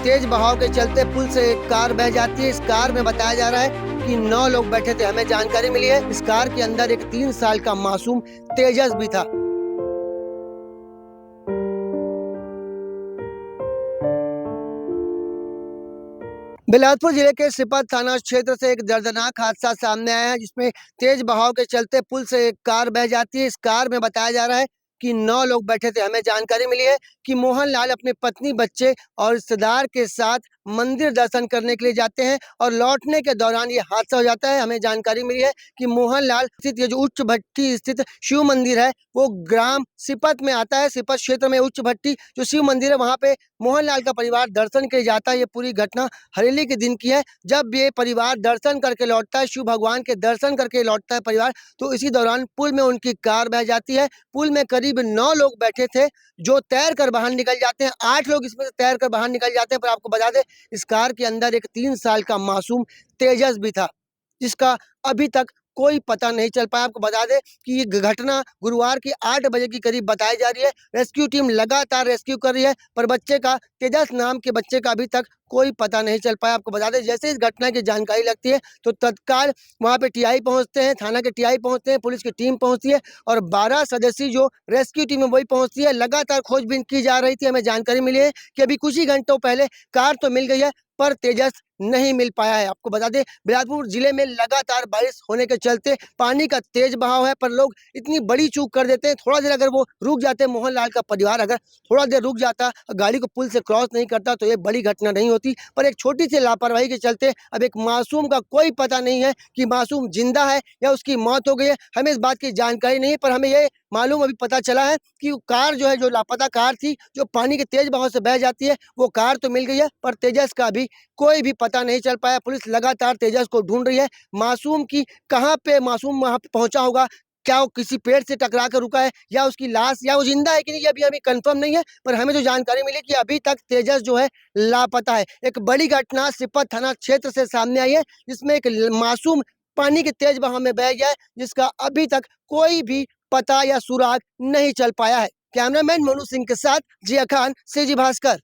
तेज बहाव के चलते पुल से एक कार बह जाती है। इस कार में बताया जा रहा है कि 9 लोग बैठे थे। हमें जानकारी मिली है इस कार के अंदर एक 3 साल का मासूम तेजस भी था। बिलासपुर जिले के सिपत थाना क्षेत्र से एक दर्दनाक हादसा सामने आया है, जिसमें तेज बहाव के चलते पुल से एक कार बह जाती है। इस कार में बताया जा रहा है कि 9 लोग बैठे थे। हमें जानकारी मिली है कि मोहन लाल अपनी पत्नी, बच्चे और रिश्तेदार के साथ मंदिर दर्शन करने के लिए जाते हैं और लौटने के दौरान ये हादसा हो जाता है। हमें जानकारी मिली है कि मोहन लाल स्थित ये जो उच्च भट्टी स्थित शिव मंदिर है वो ग्राम सिपत में आता है। सिपत क्षेत्र में उच्च भट्टी जो शिव मंदिर है वहाँ पे मोहन लाल का परिवार दर्शन के लिए जाता है। ये पूरी घटना हरेली के दिन की है। जब ये परिवार दर्शन करके लौटता है, शिव भगवान के दर्शन करके लौटता है परिवार, तो इसी दौरान पुल में उनकी कार बह जाती है। पुल में करीब 9 लोग बैठे थे जो तैर कर बाहर निकल जाते हैं। 8 लोग इसमें से तैर कर बाहर निकल जाते हैं। पर आपको बता दें इस कार के अंदर एक 3 साल का मासूम तेजस भी था, जिसका अभी तक कोई पता नहीं चल पाया। आपको बता दें कि ये घटना गुरुवार की 8 बजे के करीब बताई जा रही है। रेस्क्यू टीम लगातार रेस्क्यू कर रही है, पर बच्चे का, तेजस नाम के बच्चे का अभी तक कोई पता नहीं चल पाया। आपको बता दें जैसे इस घटना की जानकारी लगती है तो तत्काल वहाँ पे टीआई पहुँचते हैं, थाना के टीआई पहुँचते हैं, पुलिस की टीम पहुँचती है और 12 सदस्यीय जो रेस्क्यू टीम है वही पहुँचती है। लगातार खोजबीन की जा रही थी। हमें जानकारी मिली है कि अभी कुछ ही घंटों पहले कार तो मिल गई है पर तेजस नहीं मिल पाया है। आपको बता दें बिलासपुर जिले में लगातार बारिश होने के चलते पानी का तेज बहाव है, पर लोग इतनी बड़ी चूक कर देते हैं। थोड़ा देर अगर वो रुक जाते, मोहन लाल का परिवार अगर थोड़ा देर रुक जाता, गाड़ी को पुल से क्रॉस नहीं करता तो ये बड़ी घटना नहीं होती। पर एक छोटी सी लापरवाही के चलते अब एक मासूम का कोई पता नहीं है कि मासूम जिंदा है या उसकी मौत हो गई है। हमें इस बात की जानकारी नहीं है, पर हमें ये मालूम अभी पता चला है कि कार जो है, जो लापता कार थी जो पानी के तेज बहाव से बह जाती है, वो कार तो मिल गई है पर तेजस का भी कोई भी पता नहीं चल पाया। पुलिस लगातार तेजस को ढूंढ रही है। मासूम की कहाँ पे मासूम वहां पे पहुंचा होगा, क्या वो किसी पेड़ से टकरा कर रुका है या उसकी लाश, या वो जिंदा है कि नहीं, ये अभी हमें कंफर्म नहीं है। पर हमें जो जानकारी मिली कि अभी तक तेजस जो है लापता है। एक बड़ी घटना सिपत थाना क्षेत्र से सामने आई है, जिसमें एक मासूम पानी के तेज बहाव में बह गया है, जिसका अभी तक कोई भी पता या सुराग नहीं चल पाया है। कैमरामैन मोनू सिंह के साथ जिया खान, सीजी भास्कर।